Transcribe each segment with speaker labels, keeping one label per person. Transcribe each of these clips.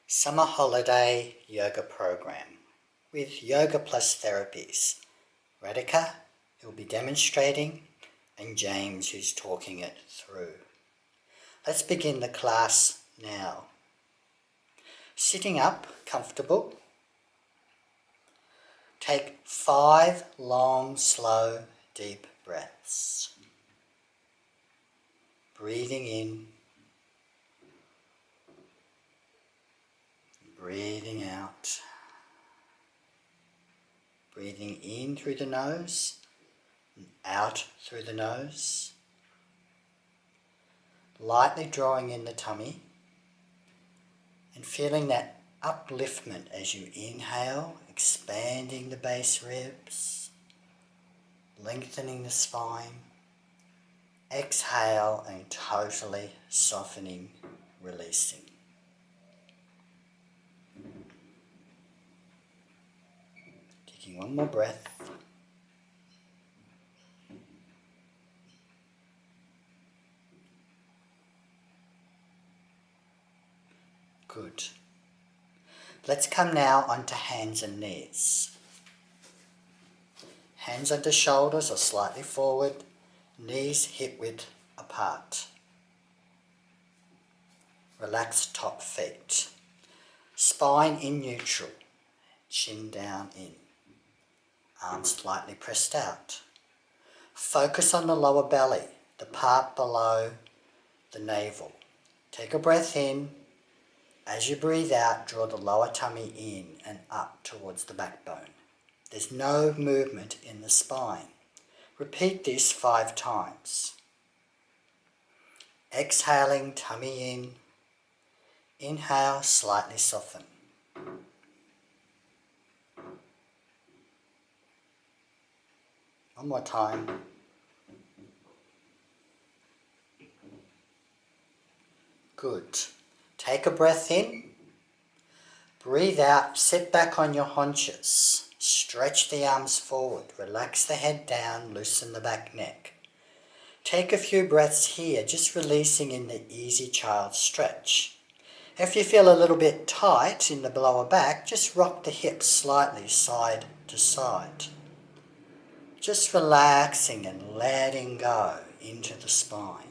Speaker 1: Summer Holiday Yoga Program with Yoga Plus Therapies. Radhika, who will be demonstrating, and James, who's talking it through. Let's begin the class now. Sitting up, comfortable. Take 5 long, slow, deep breaths. Breathing in, breathing out. Breathing in through the nose and out through the nose. Lightly drawing in the tummy and feeling that upliftment as you inhale, expanding the base ribs, lengthening the spine. Exhale and totally softening, releasing. Taking one more breath. Good. Let's come now onto hands and knees. Hands under shoulders or slightly forward, knees hip width apart. Relax top feet. Spine in neutral, chin down in. Arms slightly pressed out. Focus on the lower belly, the part below the navel. Take a breath in. As you breathe out, draw the lower tummy in and up towards the backbone. There's no movement in the spine. Repeat this 5 times. Exhaling, tummy in. Inhale, slightly soften. One more time. Good. Take a breath in. Breathe out, sit back on your haunches. Stretch the arms forward. Relax the head down, loosen the back neck. Take a few breaths here, just releasing in the easy child stretch. If you feel a little bit tight in the lower back, just rock the hips slightly side to side. Just relaxing and letting go into the spine.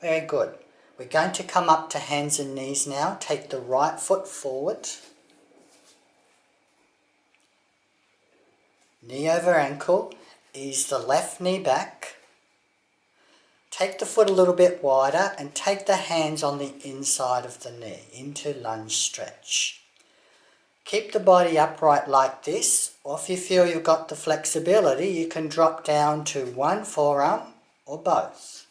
Speaker 1: Very good. We're going to come up to hands and knees now. Take the right foot forward. Knee over ankle. Ease the left knee back. Take the foot a little bit wider and take the hands on the inside of the knee into lunge stretch. Keep the body upright like this, or if you feel you've got the flexibility, you can drop down to one forearm or both.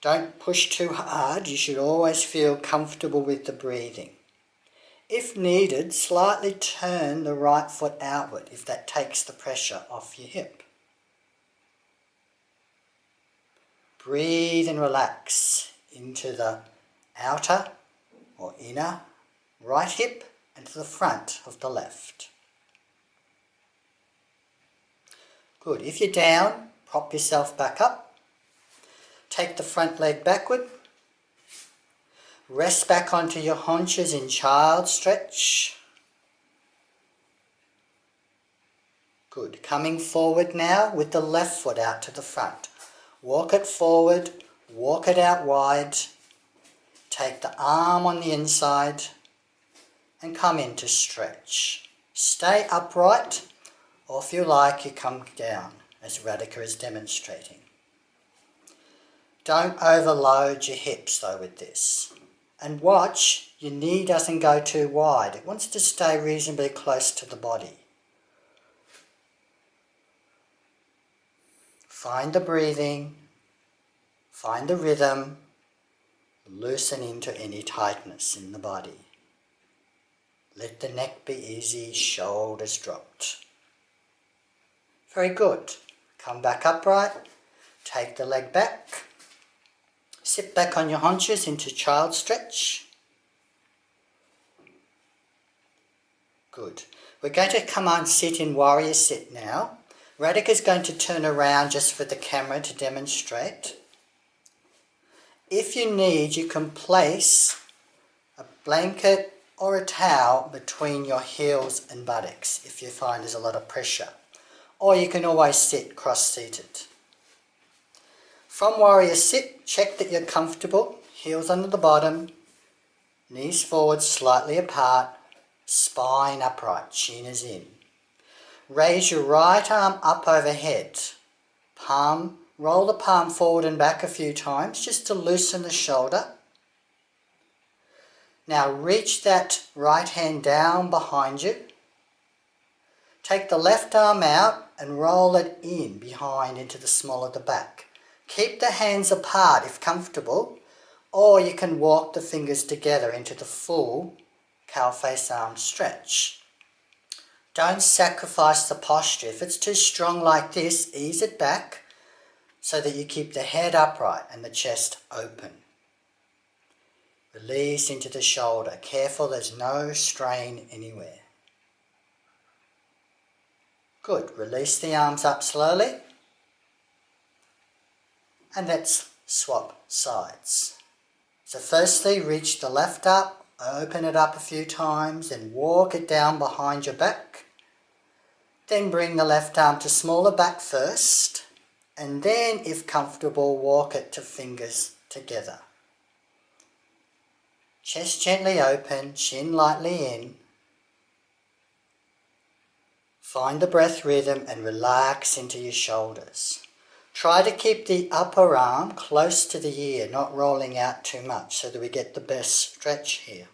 Speaker 1: Don't push too hard, you should always feel comfortable with the breathing. If needed, slightly turn the right foot outward if that takes the pressure off your hip. Breathe and relax into the outer or inner right hip and to the front of the left. Good. If you're down, prop yourself back up. Take the front leg backward. Rest back onto your haunches in child stretch. Good. Coming forward now with the left foot out to the front. Walk it forward, walk it out wide. Take the arm on the inside and come into stretch. Stay upright, or if you like, you come down as Radhika is demonstrating. Don't overload your hips though with this. And watch, your knee doesn't go too wide. It wants to stay reasonably close to the body. Find the breathing, find the rhythm, loosen into any tightness in the body. Let the neck be easy, shoulders dropped. Very good. Come back upright, take the leg back. Sit back on your haunches into child stretch. Good. We're going to come on sit in warrior sit now. Radhika is going to turn around just for the camera to demonstrate. If you need, you can place a blanket or a towel between your heels and buttocks if you find there's a lot of pressure. Or you can always sit cross-seated. From warrior sit, check that you're comfortable, heels under the bottom, knees forward slightly apart, spine upright, chin is in. Raise your right arm up overhead. Roll the palm forward and back a few times just to loosen the shoulder. Now reach that right hand down behind you. Take the left arm out and roll it in behind into the small of the back. Keep the hands apart if comfortable, or you can walk the fingers together into the full cow face arm stretch. Don't sacrifice the posture. If it's too strong like this, ease it back so that you keep the head upright and the chest open. Release into the shoulder. Careful there's no strain anywhere. Good. Release the arms up slowly. And let's swap sides. So firstly, reach the left up, open it up a few times, then walk it down behind your back. Then bring the left arm to smaller back first, and then, if comfortable, walk it to fingers together. Chest gently open, chin lightly in. Find the breath rhythm and relax into your shoulders. Try to keep the upper arm close to the ear, not rolling out too much so that we get the best stretch here.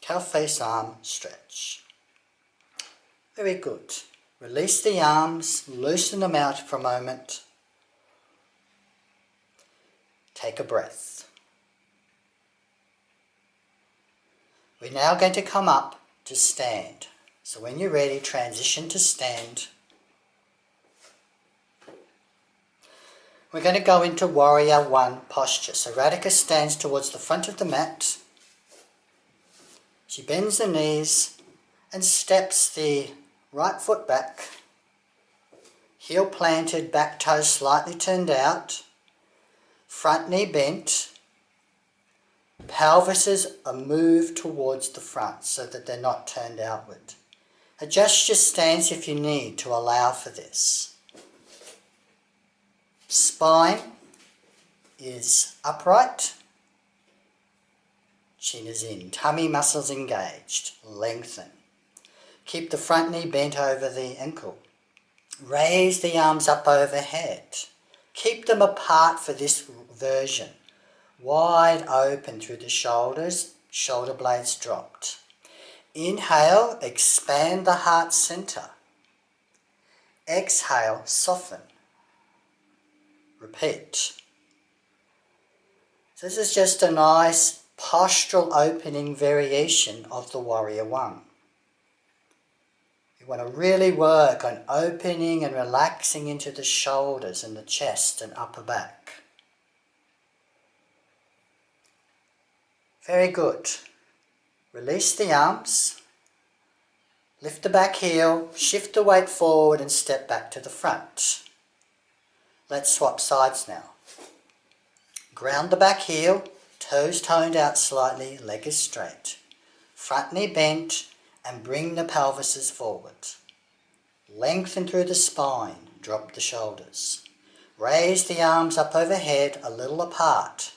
Speaker 1: Cow face arm stretch. Very good. Release the arms, loosen them out for a moment. Take a breath. We're now going to come up to stand. So when you're ready, transition to stand. We're going to go into Warrior One posture. So Radhika stands towards the front of the mat. She bends the knees and steps the right foot back. Heel planted, back toe slightly turned out. Front knee bent. Pelvises are moved towards the front so that they're not turned outward. Adjust your stance if you need to allow for this. Spine is upright. Chin is in. Tummy muscles engaged. Lengthen. Keep the front knee bent over the ankle. Raise the arms up overhead. Keep them apart for this version. Wide open through the shoulders, shoulder blades dropped. Inhale, expand the heart center. Exhale, soften. Repeat. So this is just a nice postural opening variation of the Warrior One. You want to really work on opening and relaxing into the shoulders and the chest and upper back. Very good. Release the arms. Lift the back heel, shift the weight forward and step back to the front. Let's swap sides now. Ground the back heel, toes toned out slightly, leg is straight. Front knee bent and bring the pelvises forward. Lengthen through the spine, drop the shoulders. Raise the arms up overhead, a little apart.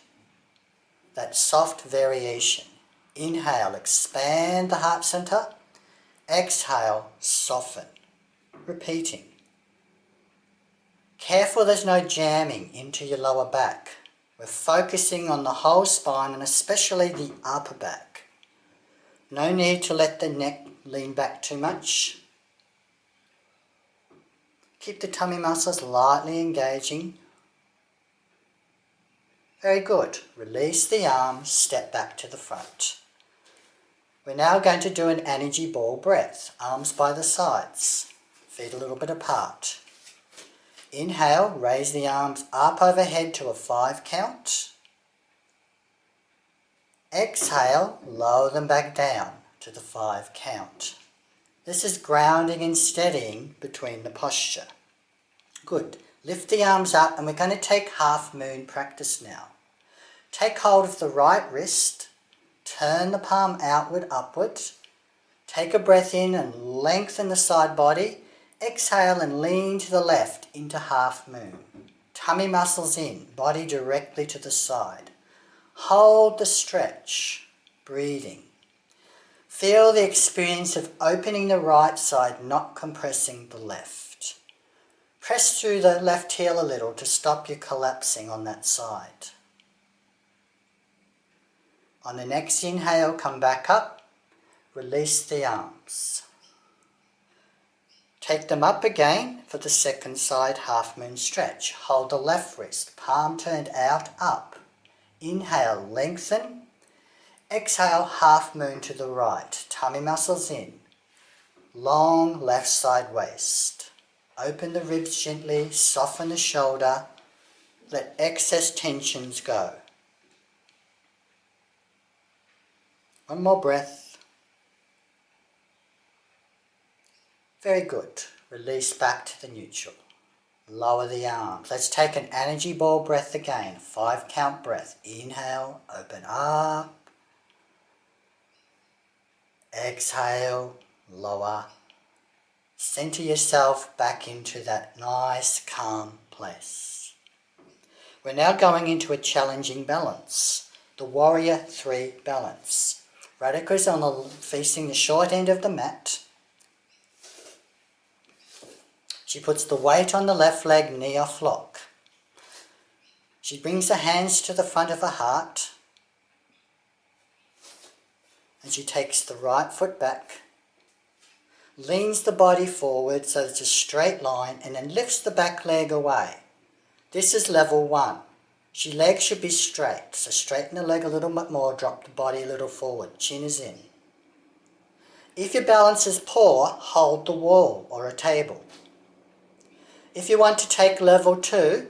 Speaker 1: That soft variation. Inhale, expand the heart center. Exhale, soften. Repeating. Careful there's no jamming into your lower back. We're focusing on the whole spine and especially the upper back. No need to let the neck lean back too much. Keep the tummy muscles lightly engaging. Very good. Release the arms, step back to the front. We're now going to do an energy ball breath. Arms by the sides, feet a little bit apart. Inhale, raise the arms up overhead to a 5 count. Exhale, lower them back down to the 5 count. This is grounding and steadying between the posture. Good. Lift the arms up, and we're going to take half moon practice now. Take hold of the right wrist, turn the palm outward, upward. Take a breath in and lengthen the side body. Exhale and lean to the left into half moon. Tummy muscles in, body directly to the side. Hold the stretch, breathing. Feel the experience of opening the right side, not compressing the left. Press through the left heel a little to stop you collapsing on that side. On the next inhale, come back up, release the arms. Take them up again for the second side half moon stretch. Hold the left wrist, palm turned out, up. Inhale, lengthen. Exhale, half moon to the right. Tummy muscles in. Long left side waist. Open the ribs gently, soften the shoulder. Let excess tensions go. One more breath. Very good. Release back to the neutral. Lower the arms. Let's take an energy ball breath again. 5 count breath. Inhale, open up. Exhale, lower. Center yourself back into that nice, calm place. We're now going into a challenging balance. The Warrior 3 balance. Radhika's facing the short end of the mat. She puts the weight on the left leg, knee off lock. She brings her hands to the front of her heart. And she takes the right foot back. Leans the body forward so it's a straight line, and then lifts the back leg away. This is level 1. Legs should be straight. So straighten the leg a little bit more, drop the body a little forward. Chin is in. If your balance is poor, hold the wall or a table. If you want to take level 2,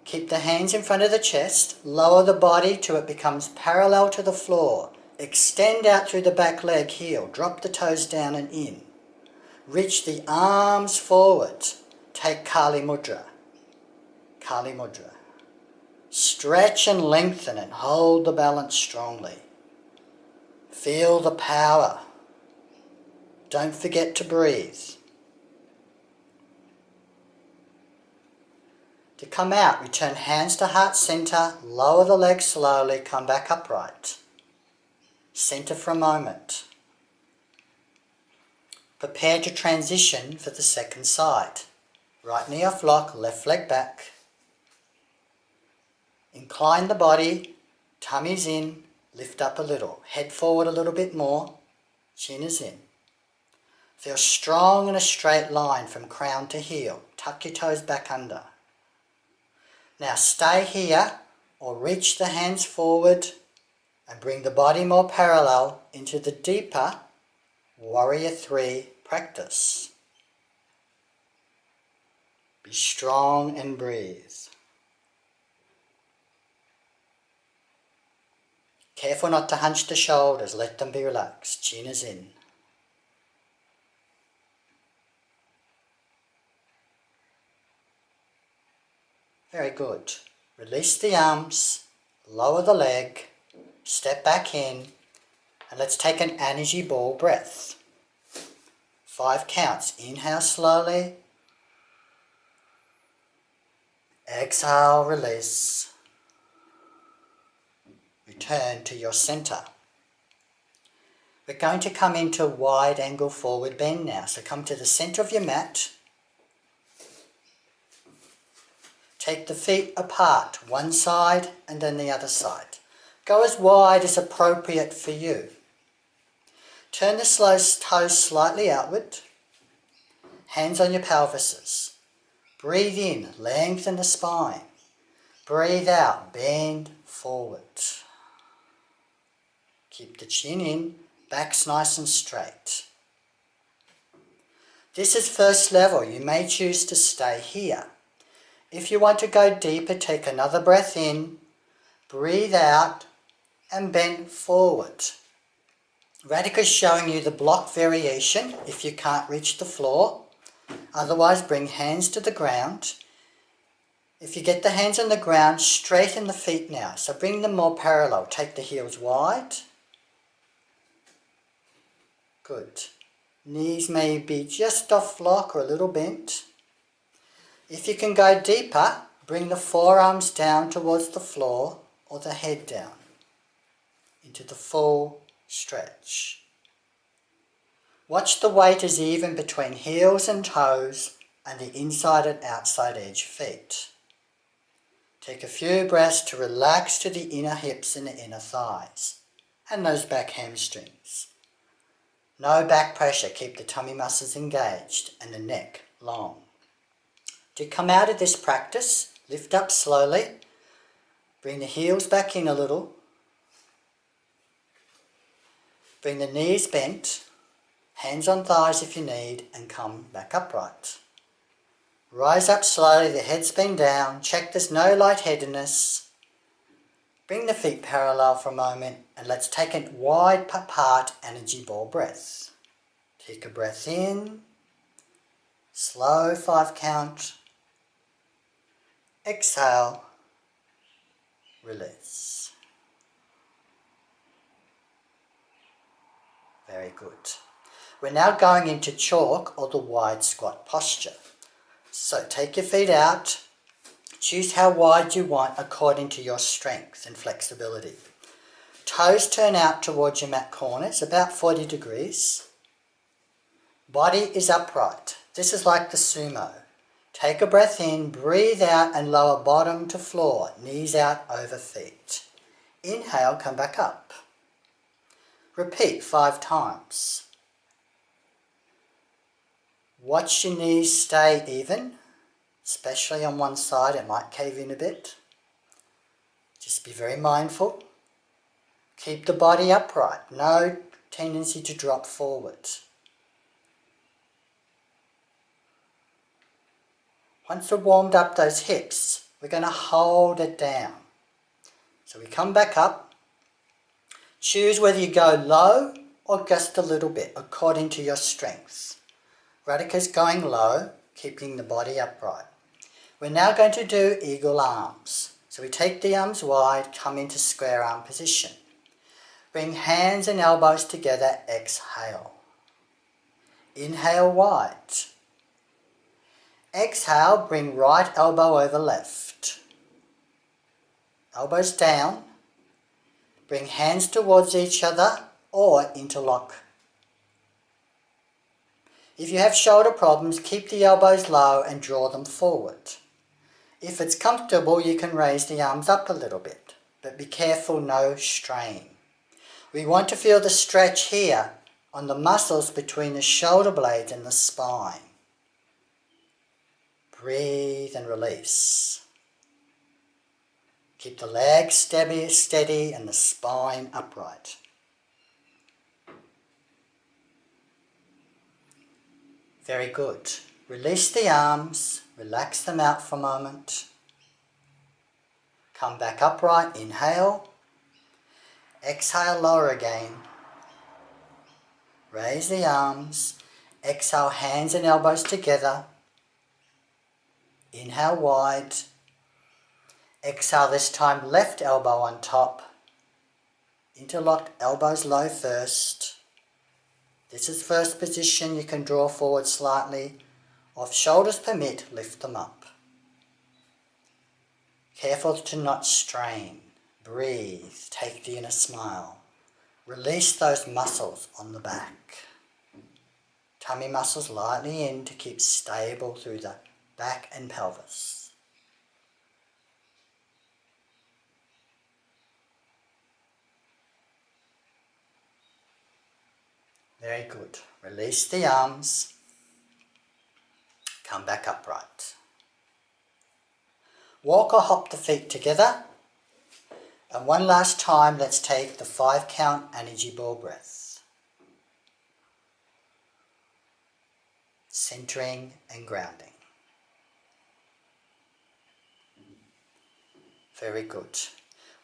Speaker 1: keep the hands in front of the chest, lower the body till it becomes parallel to the floor. Extend out through the back leg heel, drop the toes down and in. Reach the arms forward. Take Kali Mudra. Kali Mudra. Stretch and lengthen and hold the balance strongly. Feel the power. Don't forget to breathe. To come out, return hands to heart center, lower the legs slowly, come back upright. Center for a moment. Prepare to transition for the second side. Right knee off lock, left leg back. Incline the body, tummy's in, lift up a little. Head forward a little bit more, chin is in. Feel strong in a straight line from crown to heel. Tuck your toes back under. Now stay here or reach the hands forward and bring the body more parallel into the deeper Warrior 3 practice. Be strong and breathe. Careful not to hunch the shoulders, let them be relaxed. Chin is in. Very good. Release the arms, lower the leg, step back in, and let's take an energy ball breath. 5 counts. Inhale slowly. Exhale, release. Return to your center. We're going to come into wide angle forward bend now. So come to the center of your mat. Take the feet apart, one side and then the other side. Go as wide as appropriate for you. Turn the toes slightly outward. Hands on your pelvises. Breathe in, lengthen the spine. Breathe out, bend forward. Keep the chin in, back's nice and straight. This is first level. You may choose to stay here. If you want to go deeper, take another breath in, breathe out, and bend forward. Radhika's showing you the block variation if you can't reach the floor. Otherwise, bring hands to the ground. If you get the hands on the ground, straighten the feet now. So bring them more parallel. Take the heels wide. Good. Knees may be just off lock or a little bent. If you can go deeper, bring the forearms down towards the floor or the head down into the full stretch. Watch the weight is even between heels and toes and the inside and outside edge feet. Take a few breaths to relax to the inner hips and the inner thighs and those back hamstrings. No back pressure, keep the tummy muscles engaged and the neck long. To come out of this practice, lift up slowly, bring the heels back in a little, bring the knees bent, hands on thighs if you need, and come back upright. Rise up slowly, the head's been down, check there's no lightheadedness. Bring the feet parallel for a moment and let's take a wide apart energy ball breath. Take a breath in, slow 5 count, exhale, release. Very good. We're now going into chalk or the wide squat posture. So take your feet out, choose how wide you want according to your strength and flexibility. Toes turn out towards your mat corners, about 40 degrees. Body is upright. This is like the sumo. Take a breath in, breathe out and lower bottom to floor, knees out over feet. Inhale, come back up. Repeat 5 times. Watch your knees stay even, especially on one side, it might cave in a bit. Just be very mindful. Keep the body upright, no tendency to drop forward. Once we've warmed up those hips, we're going to hold it down. So we come back up. Choose whether you go low or just a little bit, according to your strength. Radhika's going low, keeping the body upright. We're now going to do eagle arms. So we take the arms wide, come into square arm position. Bring hands and elbows together, exhale. Inhale wide. Exhale, bring right elbow over left. Elbows down. Bring hands towards each other or interlock. If you have shoulder problems, keep the elbows low and draw them forward. If it's comfortable, you can raise the arms up a little bit, but be careful, no strain. We want to feel the stretch here on the muscles between the shoulder blades and the spine. Breathe and release. Keep the legs steady and the spine upright. Very good. Release the arms, relax them out for a moment. Come back upright, inhale. Exhale, lower again. Raise the arms. Exhale, hands and elbows together. Inhale wide. Exhale this time, left elbow on top. Interlocked elbows low first. This is first position, you can draw forward slightly, or if shoulders permit, lift them up. Careful to not strain. Breathe, take the inner smile. Release those muscles on the back. Tummy muscles lightly in to keep stable through the back and pelvis. Very good. Release the arms. Come back upright. Walk or hop the feet together. And one last time, let's take the 5 count energy ball breath. Centering and grounding. Very good.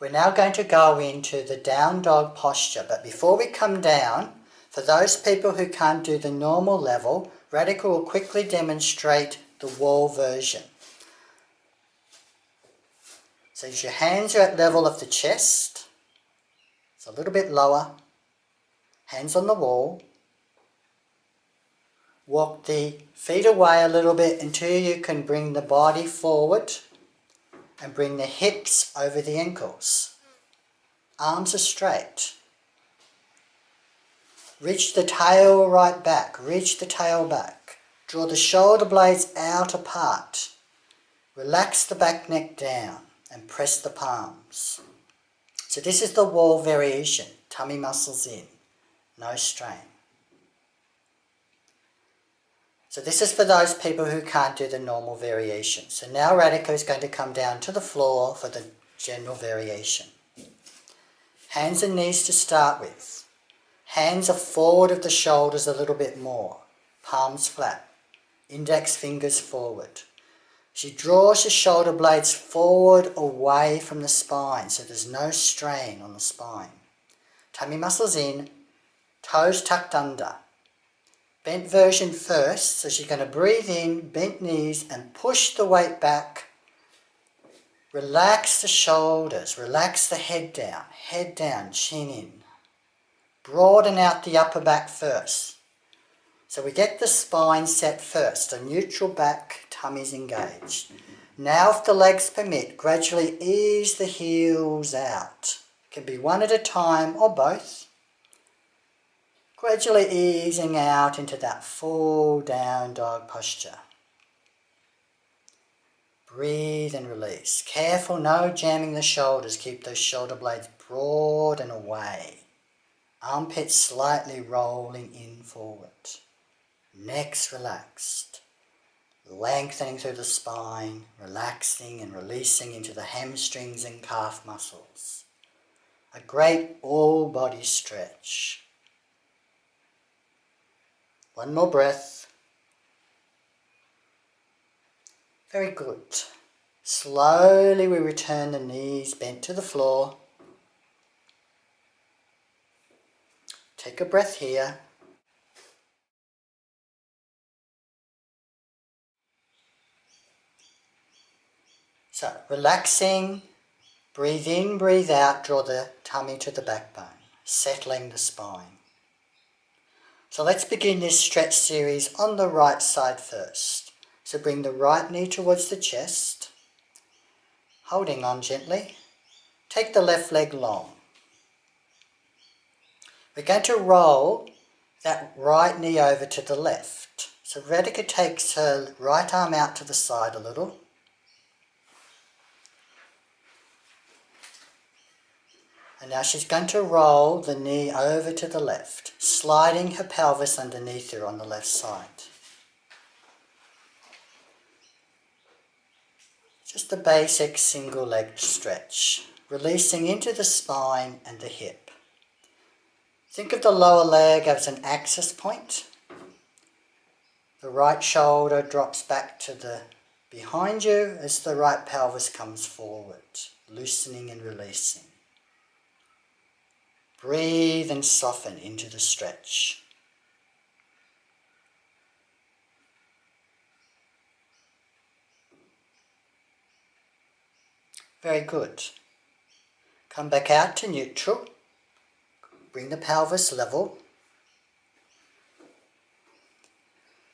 Speaker 1: We're now going to go into the down dog posture, but before we come down, for those people who can't do the normal level, Radhika will quickly demonstrate the wall version. So as your hands are at level of the chest, it's a little bit lower, hands on the wall. Walk the feet away a little bit until you can bring the body forward and bring the hips over the ankles. Arms are straight. Reach the tail right back. Reach the tail back. Draw the shoulder blades out apart. Relax the back neck down and press the palms. So this is the wall variation. Tummy muscles in. No strain. So this is for those people who can't do the normal variation. So now Radhika is going to come down to the floor for the general variation. Hands and knees to start with. Hands are forward of the shoulders a little bit more. Palms flat. Index fingers forward. She draws the shoulder blades forward away from the spine so there's no strain on the spine. Tummy muscles in. Toes tucked under. Bent version first, so she's going to breathe in, bent knees and push the weight back. Relax the shoulders, relax the head down, chin in. Broaden out the upper back first. So we get the spine set first, a neutral back, tummy's engaged. Now if the legs permit, gradually ease the heels out. It can be one at a time or both. Gradually easing out into that full down dog posture. Breathe and release. Careful, no jamming the shoulders. Keep those shoulder blades broad and away. Armpits slightly rolling in forward. Neck's relaxed. Lengthening through the spine, relaxing and releasing into the hamstrings and calf muscles. A great all-body stretch. One more breath. Very good. Slowly we return the knees bent to the floor. Take a breath here. So, relaxing, breathe in, breathe out, draw the tummy to the backbone, settling the spine. So let's begin this stretch series on the right side first. So bring the right knee towards the chest, holding on gently. Take the left leg long. We're going to roll that right knee over to the left. So Radhika takes her right arm out to the side a little. And now she's going to roll the knee over to the left, sliding her pelvis underneath her on the left side. Just a basic single leg stretch, releasing into the spine and the hip. Think of the lower leg as an axis point. The right shoulder drops back to the behind you as the right pelvis comes forward, loosening and releasing. Breathe and soften into the stretch. Very good. Come back out to neutral. Bring the pelvis level.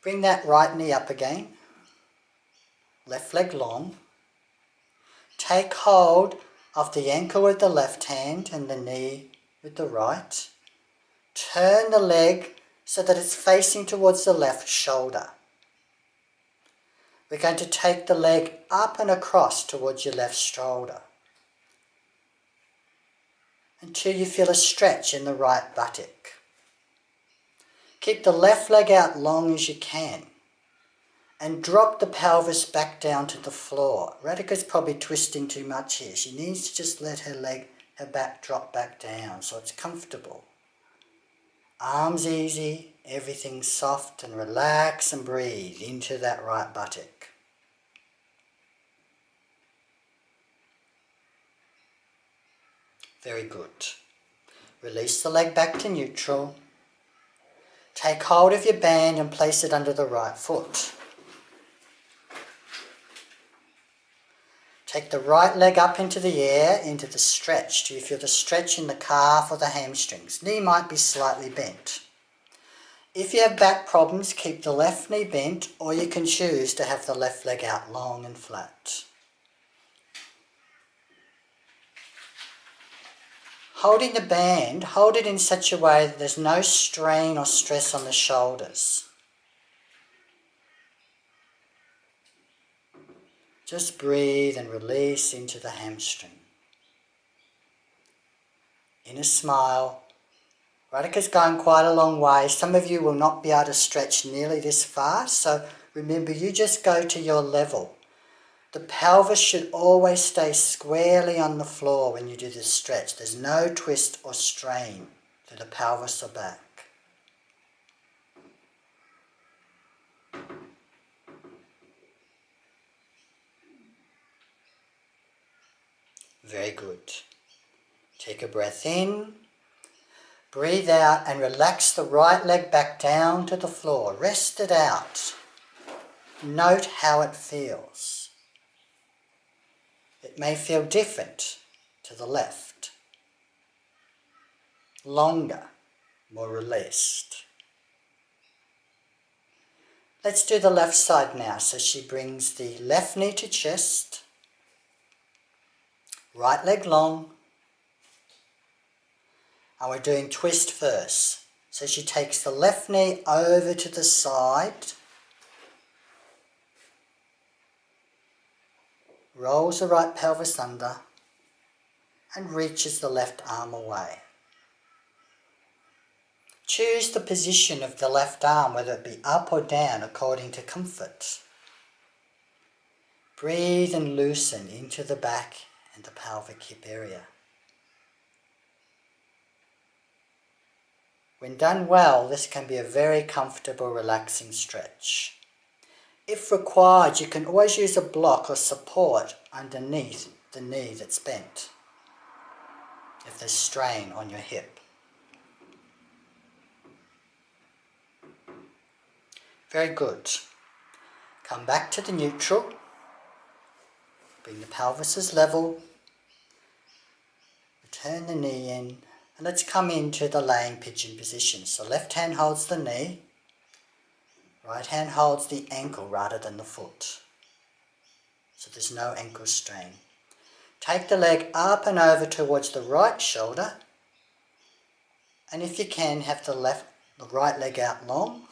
Speaker 1: Bring that right knee up again. Left leg long. Take hold of the ankle with the left hand and the knee with the right. Turn the leg so that it's facing towards the left shoulder. We're going to take the leg up and across towards your left shoulder until you feel a stretch in the right buttock. Keep the left leg out long as you can and drop the pelvis back down to the floor. Radhika's probably twisting too much here. She needs to just let her back drop back down so it's comfortable. Arms easy, everything soft, and relax and breathe into that right buttock. Very good. Release the leg back to neutral. Take hold of your band and place it under the right foot. Take the right leg up into the air, into the stretch. Do you feel the stretch in the calf or the hamstrings? Knee might be slightly bent. If you have back problems, keep the left knee bent, or you can choose to have the left leg out long and flat. Holding the band, hold it in such a way that there's no strain or stress on the shoulders. Just breathe and release into the hamstring. Inner smile. Radhika's going quite a long way. Some of you will not be able to stretch nearly this far, so remember, you just go to your level. The pelvis should always stay squarely on the floor when you do this stretch. There's no twist or strain to the pelvis or back. Very good. Take a breath in. Breathe out and relax the right leg back down to the floor. Rest it out. Note how it feels. It may feel different to the left. Longer, more released. Let's do the left side now. So she brings the left knee to chest. Right leg long. And we're doing twist first. So she takes the left knee over to the side, rolls the right pelvis under, and reaches the left arm away. Choose the position of the left arm, whether it be up or down, according to comfort. Breathe and loosen into the back and the pelvic hip area. When done well, this can be a very comfortable, relaxing stretch. If required, you can always use a block or support underneath the knee that's bent, if there's strain on your hip. Very good. Come back to the neutral. Bring the pelvis as level. Return the knee in. And let's come into the laying pigeon position. So left hand holds the knee. Right hand holds the ankle rather than the foot. So there's no ankle strain. Take the leg up and over towards the right shoulder. And if you can, have the right leg out long.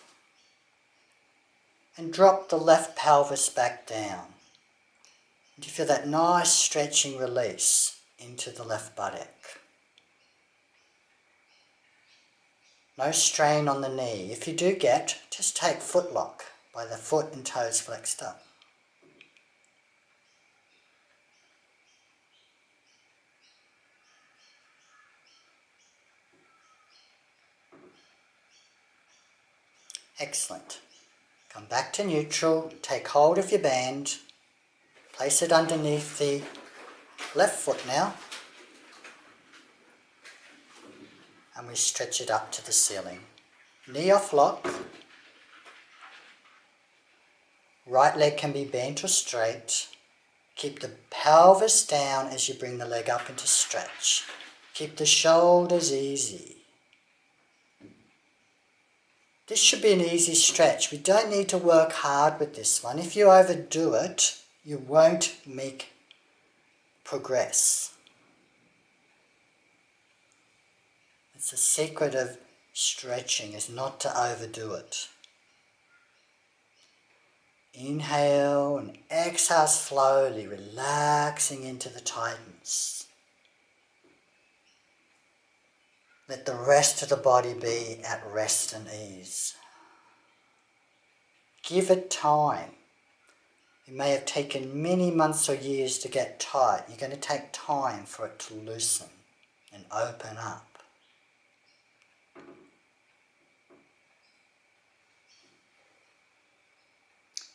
Speaker 1: And drop the left pelvis back down. And you feel that nice stretching release into the left buttock. No strain on the knee. If you do get, just take foot lock by the foot and toes flexed up. Excellent. Come back to neutral, take hold of your band, place it underneath the left foot now, and we stretch it up to the ceiling. Knee off lock. Right leg can be bent or straight. Keep the pelvis down as you bring the leg up into stretch. Keep the shoulders easy. This should be an easy stretch. We don't need to work hard with this one. If you overdo it, you won't make progress. It's the secret of stretching, is not to overdo it. Inhale and exhale slowly, relaxing into the tightness. Let the rest of the body be at rest and ease. Give it time. It may have taken many months or years to get tight. You're going to take time for it to loosen and open up.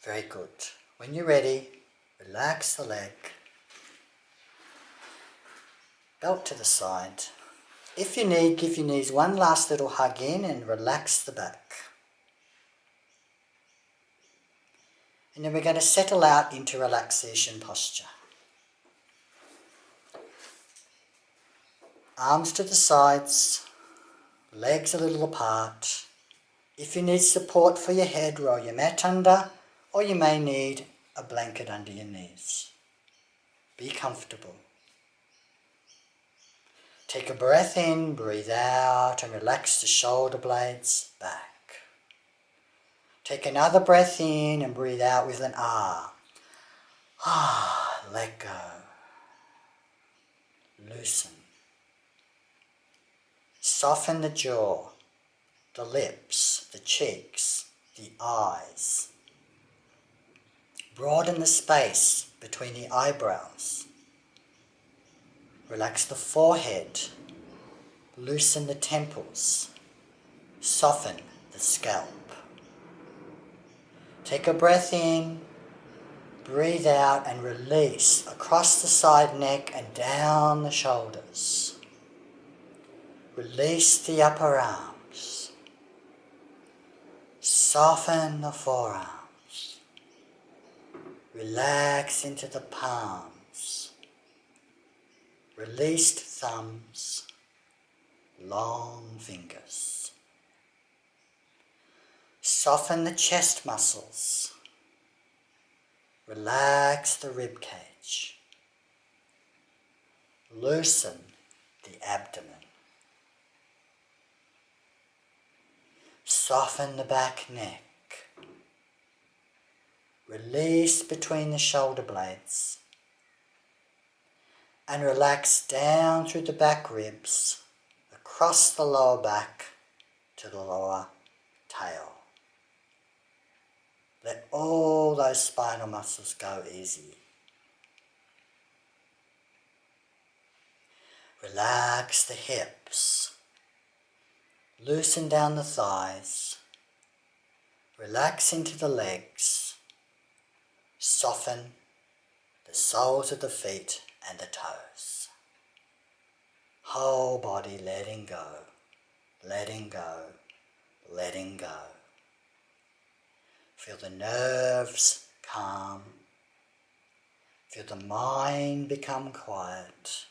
Speaker 1: Very good. When you're ready, relax the leg. Belt to the side. If you need, give your knees one last little hug in and relax the back. And then we're going to settle out into relaxation posture. Arms to the sides, legs a little apart. If you need support for your head, roll your mat under, or you may need a blanket under your knees. Be comfortable. Take a breath in, breathe out, and relax the shoulder blades back. Take another breath in and breathe out with an ah. Ah, let go. Loosen. Soften the jaw, the lips, the cheeks, the eyes. Broaden the space between the eyebrows. Relax the forehead. Loosen the temples. Soften the scalp. Take a breath in, breathe out and release across the side neck and down the shoulders. Release the upper arms. Soften the forearms. Relax into the palms. Released thumbs. Long fingers. Soften the chest muscles. Relax the rib cage. Loosen the abdomen. Soften the back neck. Release between the shoulder blades. And relax down through the back ribs, across the lower back to the lower tail. Let all those spinal muscles go easy. Relax the hips. Loosen down the thighs. Relax into the legs. Soften the soles of the feet and the toes. Whole body letting go, letting go, letting go. Feel the nerves calm. Feel the mind become quiet.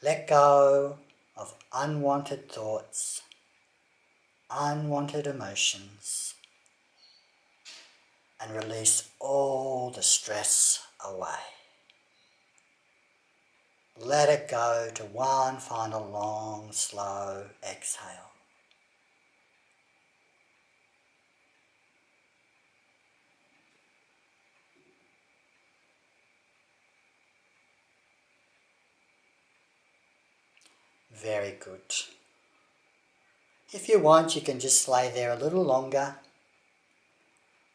Speaker 1: Let go of unwanted thoughts, unwanted emotions, and release all the stress away. Let it go to one final long, slow exhale. Very good. If you want, you can just lay there a little longer,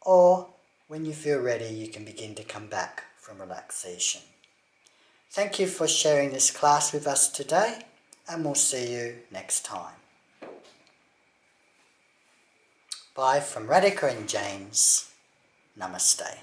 Speaker 1: or when you feel ready, you can begin to come back from relaxation. Thank you for sharing this class with us today, and we'll see you next time. Bye from Radhika and James. Namaste.